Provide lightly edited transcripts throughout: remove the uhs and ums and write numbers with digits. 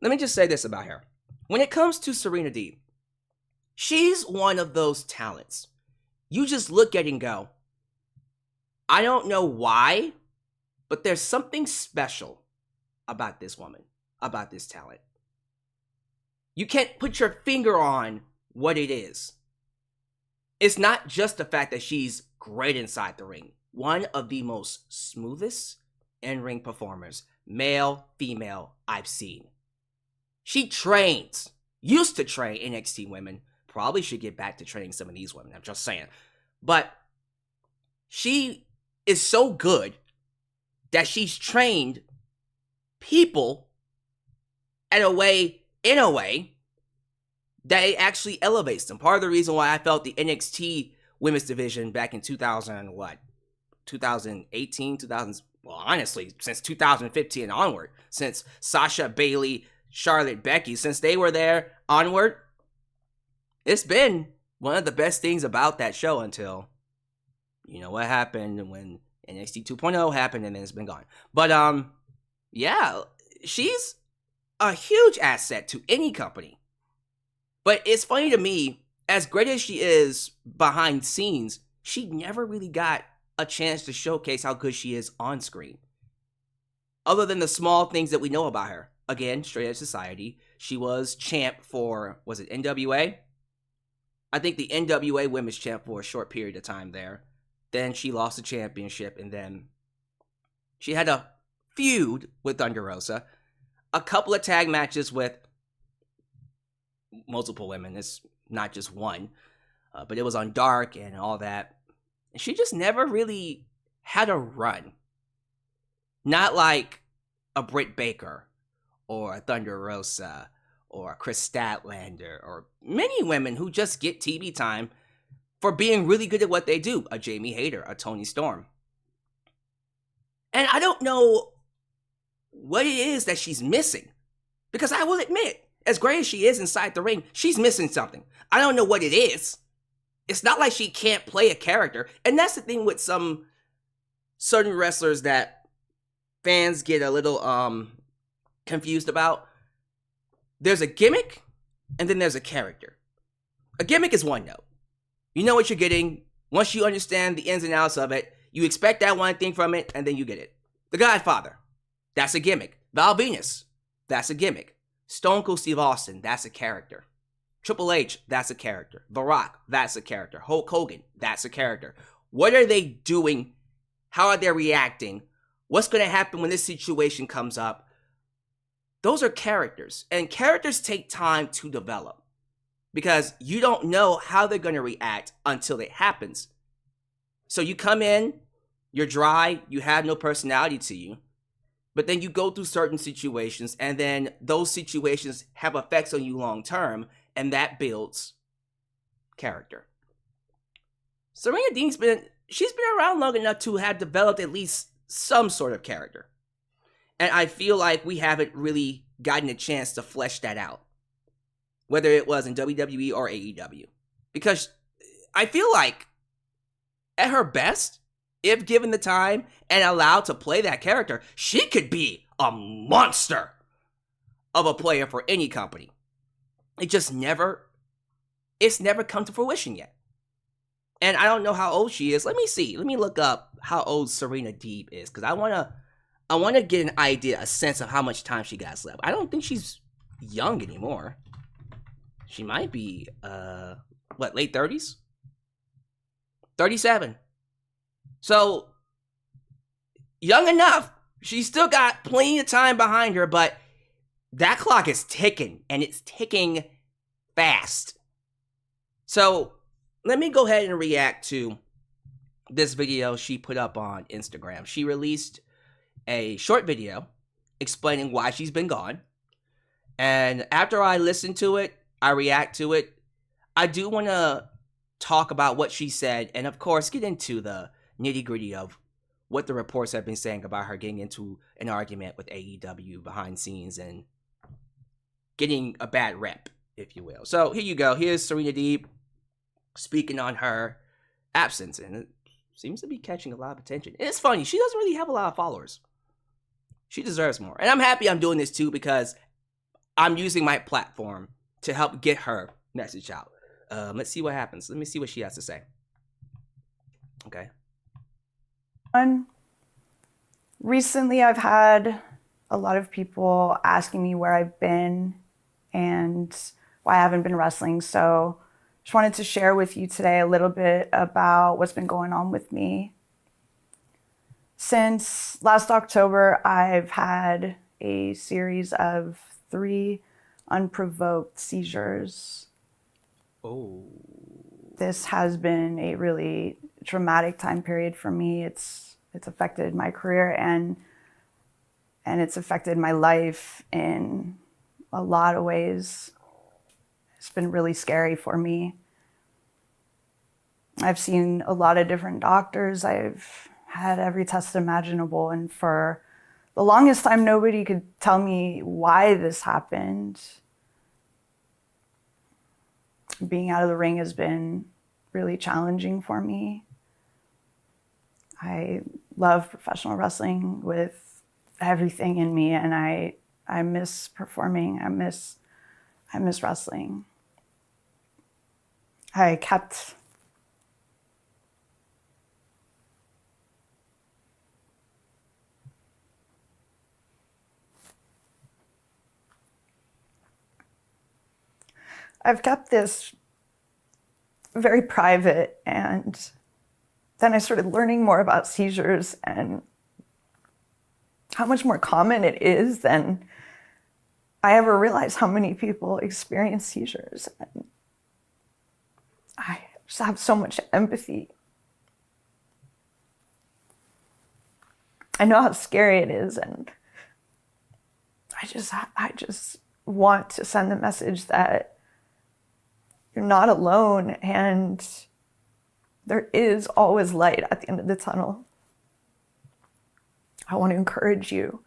let me just say this about her. When it comes to Serena Deeb, she's one of those talents. You just look at it and go, I don't know why, but there's something special about this woman, about this talent. You can't put your finger on what it is. It's not just the fact that she's great inside the ring. One of the most smoothest in-ring performers, male, female, I've seen. She trains, used to train NXT women. Probably should get back to training some of these women, I'm just saying. But she is so good that she's trained people in a way that it actually elevates them. Part of the reason why I felt the NXT women's division back in 2018, well, honestly, since 2015 and onward, since Sasha, Bayley, Charlotte, Becky, since they were there onward, it's been one of the best things about that show until, you know what happened when NXT 2.0 happened, and then it's been gone. But, yeah, she's a huge asset to any company. But it's funny to me, as great as she is behind scenes, she never really got a chance to showcase how good she is on screen. Other than the small things that we know about her. Again, straight edge society. She was champ for, was it NWA? I think the NWA women's champ for a short period of time there. Then she lost the championship, and then she had a feud with Thunder Rosa. A couple of tag matches with multiple women. It's not just one. But it was on Dark and all that. And she just never really had a run. Not like a Britt Baker or a Thunder Rosa or a Chris Statlander or many women who just get TV time for being really good at what they do. A Jamie Hayter, a Toni Storm. And I don't know what it is that she's missing. Because I will admit, as great as she is inside the ring, she's missing something. I don't know what it is. It's not like she can't play a character. And that's the thing with some certain wrestlers that fans get a little confused about. There's a gimmick, and then there's a character. A gimmick is one note. You know what you're getting. Once you understand the ins and outs of it, you expect that one thing from it, and then you get it. The Godfather, that's a gimmick. Val Venus, that's a gimmick. Stone Cold Steve Austin, that's a character. Triple H, that's a character. The Rock, that's a character. Hulk Hogan, that's a character. What are they doing? How are they reacting? What's going to happen when this situation comes up? Those are characters. And characters take time to develop. Because you don't know how they're going to react until it happens. So you come in, you're dry, you have no personality to you. But then you go through certain situations, and then those situations have effects on you long term, and that builds character. Serena Deeb's she's been around long enough to have developed at least some sort of character. And I feel like we haven't really gotten a chance to flesh that out. Whether it was in WWE or AEW. Because I feel like at her best, if given the time and allowed to play that character, she could be a monster of a player for any company. It's never come to fruition yet. And I don't know how old she is. Let me see. Let me look up how old Serena Deeb is. Because I want to get an idea, a sense of how much time she got left. I don't think she's young anymore. She might be, late 30s? 37. So, young enough. She's still got plenty of time behind her, but that clock is ticking, and it's ticking fast. So, let me go ahead and react to this video she put up on Instagram. She released a short video explaining why she's been gone. And after I listen to it, I react to it, I do want to talk about what she said, and of course, get into the nitty-gritty of what the reports have been saying about her getting into an argument with AEW behind scenes and getting a bad rep, if you will. So here you go. Here's Serena Deeb speaking on her absence, and it seems to be catching a lot of attention. And it's funny, she doesn't really have a lot of followers. She deserves more. And I'm happy I'm doing this too, because I'm using my platform to help get her message out. Let's see what happens. Let me see what she has to say. Okay. Recently, I've had a lot of people asking me where I've been and why I haven't been wrestling. So just wanted to share with you today a little bit about what's been going on with me. Since last October, I've had a series of 3 unprovoked seizures. Oh. This has been a really traumatic time period for me. It's affected my career and it's affected my life in a lot of ways. It's been really scary for me. I've seen a lot of different doctors. I've had every test imaginable, and for the longest time, nobody could tell me why this happened. Being out of the ring has been really challenging for me. I love professional wrestling with everything in me, and I miss performing. I miss wrestling. I've kept this very private, and then I started learning more about seizures and how much more common it is than I ever realized how many people experience seizures. And I just have so much empathy. I know how scary it is, and I just want to send the message that you're not alone and there is always light at the end of the tunnel. I want to encourage you.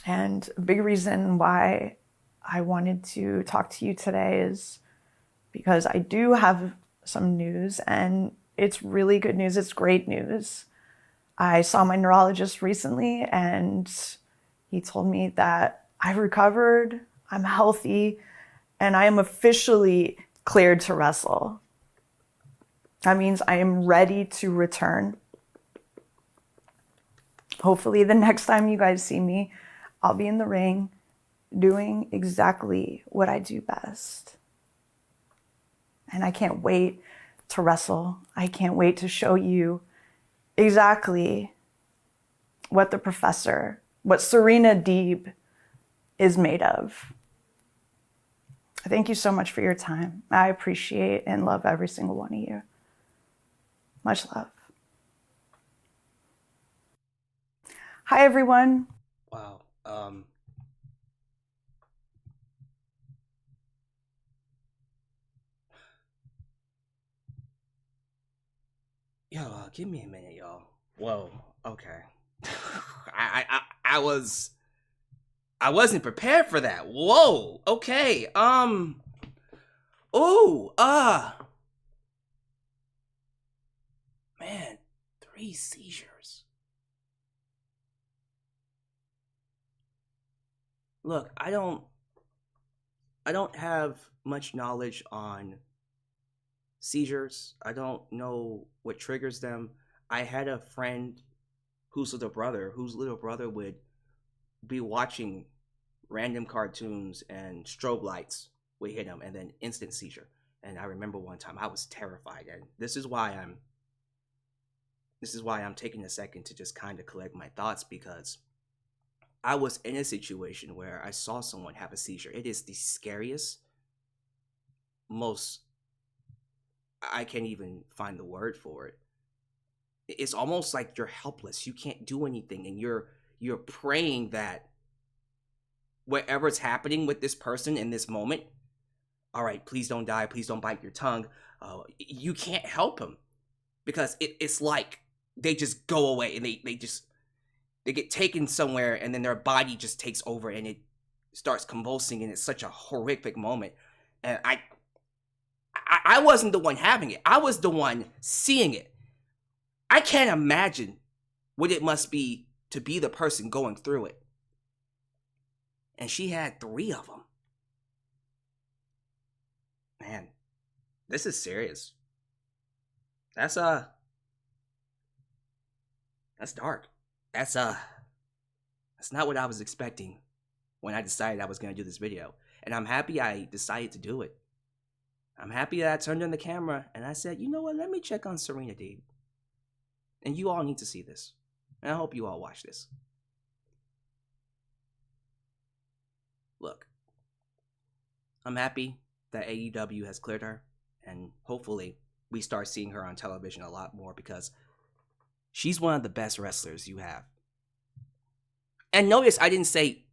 And a big reason why I wanted to talk to you today is because I do have some news, and it's really good news. It's great news. I saw my neurologist recently, and he told me that I've recovered, I'm healthy, and I am officially cleared to wrestle. That means I am ready to return. Hopefully the next time you guys see me, I'll be in the ring doing exactly what I do best. And I can't wait to wrestle. I can't wait to show you exactly what what Serena Deeb is made of. Thank you so much for your time. I appreciate and love every single one of you. Much love. Hi, everyone. Wow. Yo, give me a minute, y'all. Whoa. Okay. I wasn't prepared for that. Whoa. Okay. Oh. Man, 3 seizures. Look, I don't have much knowledge on seizures. I don't know what triggers them. I had a friend whose little brother would be watching random cartoons and strobe lights would hit him and then instant seizure. And I remember one time I was terrified, and this is why I'm taking a second to just kind of collect my thoughts, because I was in a situation where I saw someone have a seizure. It is the scariest, most, I can't even find the word for it. It's almost like you're helpless. You can't do anything, and you're praying that whatever's happening with this person in this moment, all right, please don't die, please don't bite your tongue. You can't help them, because it's like they just go away, and they get taken somewhere, and then their body just takes over and it starts convulsing, and it's such a horrific moment. And I wasn't the one having it. I was the one seeing it. I can't imagine what it must be to be the person going through it. And she had 3 of them. Man, this is serious. That's dark. That's not what I was expecting when I decided I was going to do this video. And I'm happy I decided to do it. I'm happy that I turned on the camera and I said, you know what, let me check on Serena Deeb. And you all need to see this. And I hope you all watch this. Look, I'm happy that AEW has cleared her, and hopefully we start seeing her on television a lot more, because she's one of the best wrestlers you have. And notice I didn't say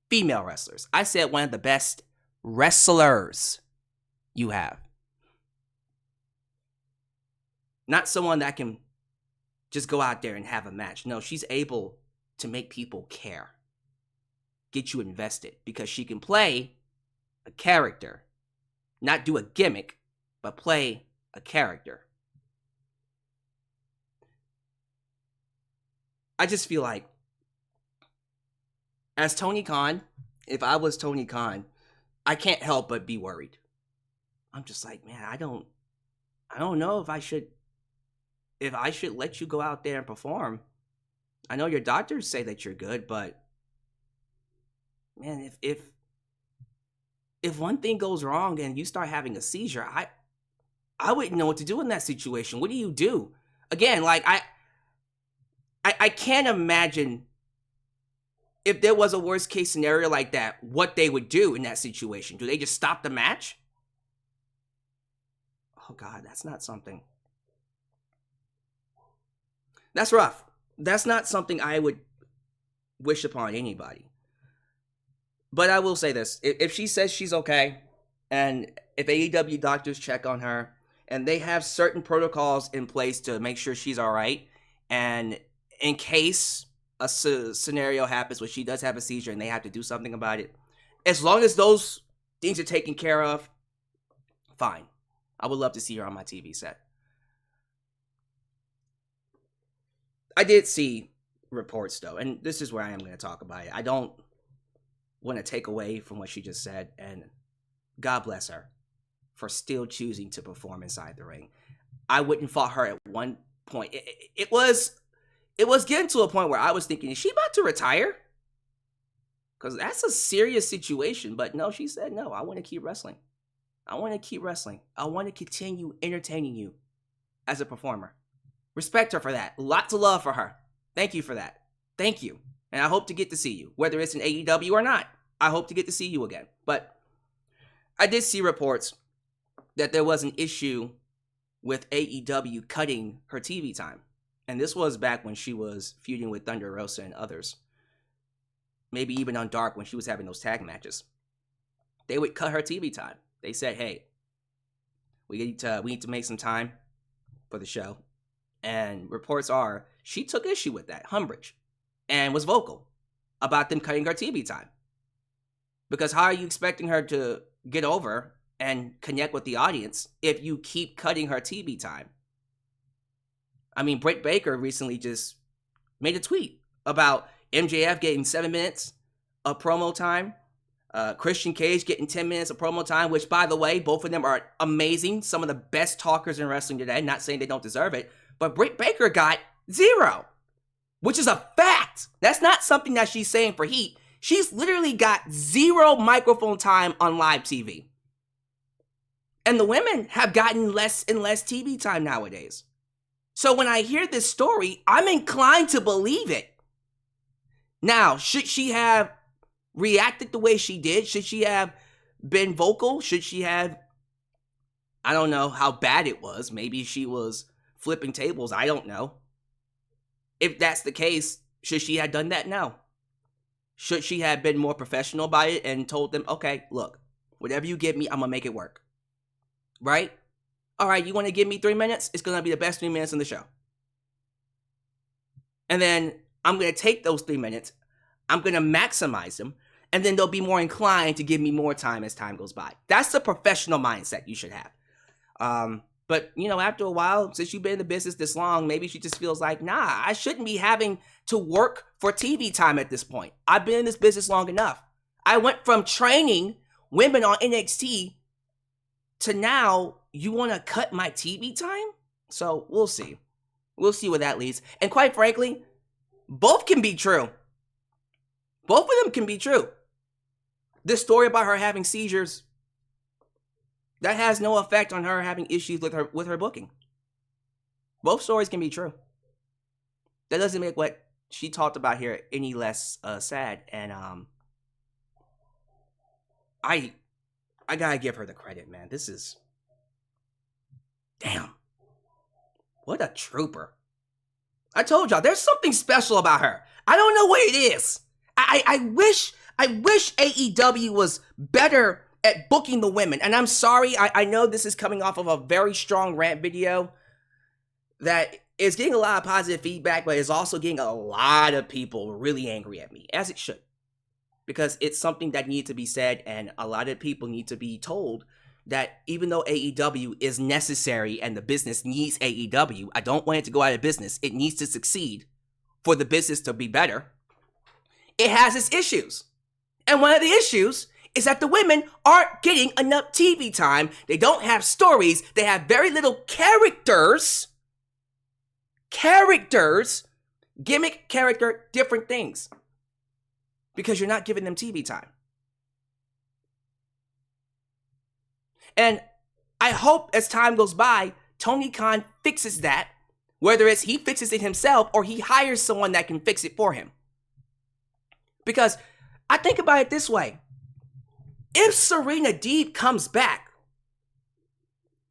female wrestlers. I said one of the best wrestlers you have. Not someone that can just go out there and have a match. No, she's able to make people care, get you invested, because she can play a character, not do a gimmick, but play a character. I just feel like, as Tony Khan, if I was Tony Khan, I can't help but be worried. I'm just like, man, I don't know if I should let you go out there and perform. I know your doctors say that you're good, but man, if one thing goes wrong and you start having a seizure, I wouldn't know what to do in that situation. What do you do? Again, like I can't imagine, if there was a worst case scenario like that, what they would do in that situation. Do they just stop the match? Oh God, that's not something. That's rough. That's not something I would wish upon anybody. But I will say this. If she says she's okay, and if AEW doctors check on her, and they have certain protocols in place to make sure she's all right, and in case a scenario happens where she does have a seizure and they have to do something about it, as long as those things are taken care of, fine. I would love to see her on my TV set. I did see reports, though, and this is where I am going to talk about it. I don't want to take away from what she just said, and God bless her for still choosing to perform inside the ring. I wouldn't fault her at one point. It was getting to a point where I was thinking, is she about to retire? Because that's a serious situation. But no, she said, no, I want to keep wrestling. I want to keep wrestling. I want to continue entertaining you as a performer. Respect her for that. Lots of love for her. Thank you for that. Thank you. And I hope to get to see you, whether it's in AEW or not. I hope to get to see you again. But I did see reports that there was an issue with AEW cutting her TV time. And this was back when she was feuding with Thunder Rosa and others. Maybe even on Dark when she was having those tag matches. They would cut her TV time. They said, hey, we need to make some time for the show. And reports are she took issue with that, Humbridge, and was vocal about them cutting her TV time. Because how are you expecting her to get over and connect with the audience if you keep cutting her TV time? I mean, Britt Baker recently just made a tweet about MJF getting 7 minutes of promo time, Christian Cage getting 10 minutes of promo time, which, by the way, both of them are amazing. Some of the best talkers in wrestling today. Not saying they don't deserve it, but Britt Baker got 0, which is a fact. That's not something that she's saying for heat. She's literally got 0 microphone time on live TV. And the women have gotten less and less TV time nowadays. So when I hear this story, I'm inclined to believe it. Now, should she have reacted the way she did? Should she have been vocal? Should she have, I don't know how bad it was. Maybe she was flipping tables. I don't know. If that's the case, should she have done that? No. Should she have been more professional about it and told them, okay, look, whatever you give me, I'm going to make it work. Right? All right, you want to give me 3 minutes? It's going to be the best 3 minutes in the show. And then I'm going to take those 3 minutes. I'm going to maximize them. And then they'll be more inclined to give me more time as time goes by. That's the professional mindset you should have. But, you know, after a while, since you've been in the business this long, maybe she just feels like, nah, I shouldn't be having to work for TV time at this point. I've been in this business long enough. I went from training women on NXT to now you want to cut my TV time? So we'll see. We'll see where that leads. And quite frankly, both can be true. Both of them can be true. This story about her having seizures, that has no effect on her having issues with her booking. Both stories can be true. That doesn't make what she talked about here any less sad. And I gotta give her the credit, man. This is, damn, what a trooper. I told y'all, there's something special about her. I don't know what it is. I wish AEW was better at booking the women. And I'm sorry, I know this is coming off of a very strong rant video that is getting a lot of positive feedback, but is also getting a lot of people really angry at me, as it should. Because it's something that needs to be said, and a lot of people need to be told that even though AEW is necessary and the business needs AEW, I don't want it to go out of business. It needs to succeed for the business to be better. It has its issues. And one of the issues is that the women aren't getting enough TV time. They don't have stories. They have very little characters. Gimmick, character, different things. Because you're not giving them TV time. And I hope as time goes by, Tony Khan fixes that. Whether it's he fixes it himself or he hires someone that can fix it for him. Because I think about it this way. If Serena Deeb comes back,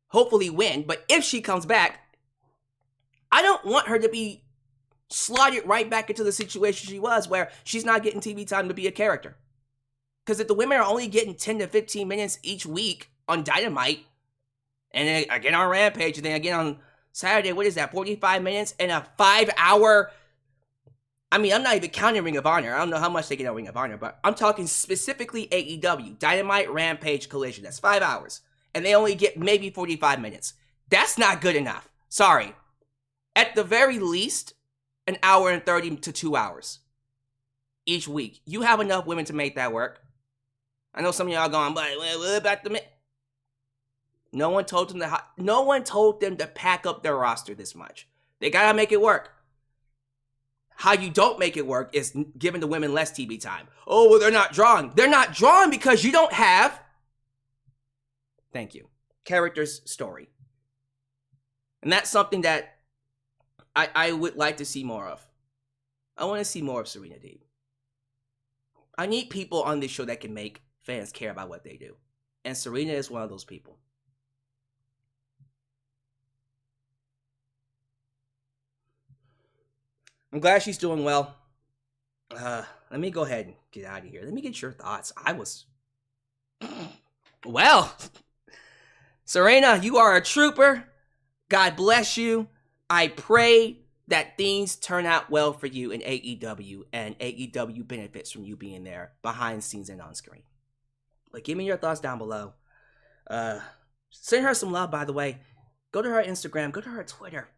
hopefully win, but if she comes back, I don't want her to be slotted right back into the situation she was where she's not getting TV time to be a character. Because if the women are only getting 10 to 15 minutes each week on Dynamite, and then again on Rampage, and then again on Saturday, what is that, 45 minutes and a 5-hour... I mean, I'm not even counting Ring of Honor. I don't know how much they get on Ring of Honor, but I'm talking specifically AEW. Dynamite, Rampage, Collision. That's 5 hours. And they only get maybe 45 minutes. That's not good enough. Sorry. At the very least, an hour and 30 to 2 hours each week. You have enough women to make that work. I know some of y'all going, but what about the men? No one told them to pack up their roster this much. They gotta make it work. How you don't make it work is giving the women less TV time. Oh, well, they're not drawing. They're not drawing because you don't have, thank you, character's story. And that's something that I would like to see more of. I want to see more of Serena Deeb. I need people on this show that can make fans care about what they do. And Serena is one of those people. I'm glad she's doing well. Let me go ahead and get out of here. Let me get your thoughts. Well, Serena, you are a trooper. God bless you. I pray that things turn out well for you in AEW, and AEW benefits from you being there behind the scenes and on screen. But give me your thoughts down below. Send her some love, by the way. Go to her Instagram. Go to her Twitter.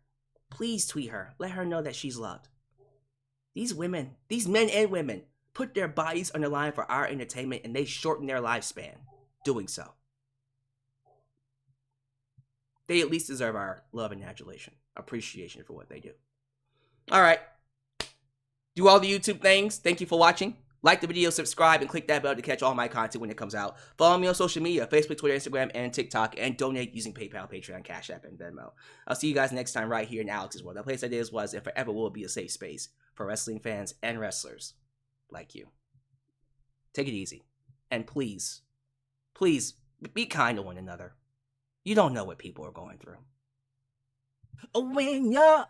Please tweet her. Let her know that she's loved. These women, these men and women, put their bodies on the line for our entertainment, and they shorten their lifespan doing so. They at least deserve our love and adulation, appreciation for what they do. All right. Do all the YouTube things. Thank you for watching. Like the video, subscribe, and click that bell to catch all my content when it comes out. Follow me on social media, Facebook, Twitter, Instagram, and TikTok, and donate using PayPal, Patreon, Cashapp, and Venmo. I'll see you guys next time right here in Alyx's World. That place that is, was, and forever will be a safe space for wrestling fans and wrestlers like you. Take it easy. And please, please, be kind to one another. You don't know what people are going through. When you're